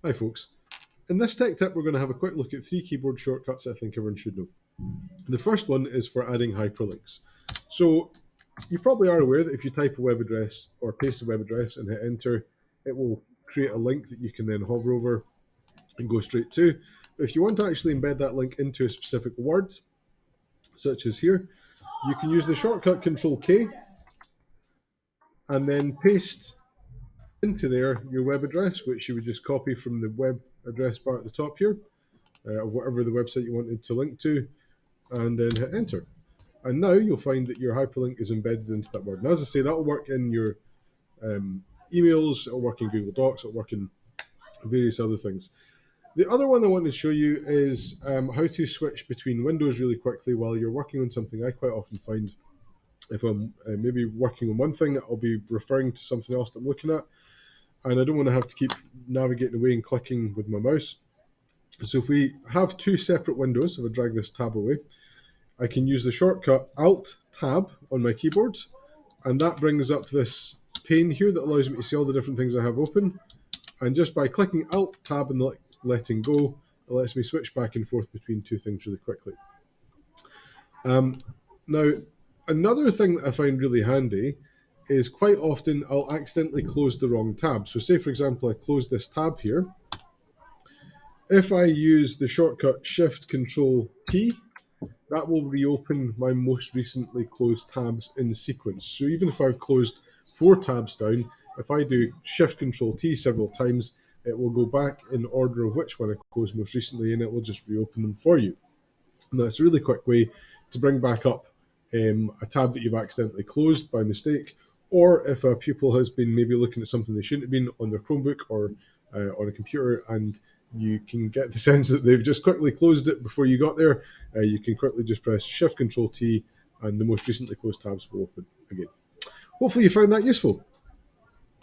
Hi folks. In this tech tip we're going to have a quick look at 3 keyboard shortcuts I think everyone should know. The first one is for adding hyperlinks. So you probably are aware that if you type a web address or paste a web address and hit enter, it will create a link that you can then hover over and go straight to. But if you want to actually embed that link into a specific word, such as here, you can use the shortcut Control K and then paste into there your web address, which you would just copy from the web address bar at the top here, of whatever the website you wanted to link to, and then hit enter. And now you'll find that your hyperlink is embedded into that word. And as I say, that will work in your emails, it'll work in Google Docs, it'll work in various other things. The other one I want to show you is how to switch between windows really quickly while you're working on something. I quite often find if I'm maybe working on one thing, I'll be referring to something else that I'm looking at, and I don't want to have to keep navigating away and clicking with my mouse. So if we have 2 separate windows, if I drag this tab away, I can use the shortcut Alt-Tab on my keyboard, and that brings up this pane here that allows me to see all the different things I have open. And just by clicking Alt-Tab and letting go, it lets me switch back and forth between 2 things really quickly. Now, another thing that I find really handy is quite often I'll accidentally close the wrong tab. So say, for example, I close this tab here. If I use the shortcut Shift-Control-T, that will reopen my most recently closed tabs in sequence. So even if I've closed 4 tabs down, if I do Shift-Control-T several times, it will go back in order of which one I closed most recently, and it will just reopen them for you. And that's a really quick way to bring back up a tab that you've accidentally closed by mistake, or if a pupil has been maybe looking at something they shouldn't have been on their Chromebook or on a computer, and you can get the sense that they've just quickly closed it before you got there, you can quickly just press Shift-Control-T and the most recently closed tabs will open again. Hopefully you found that useful.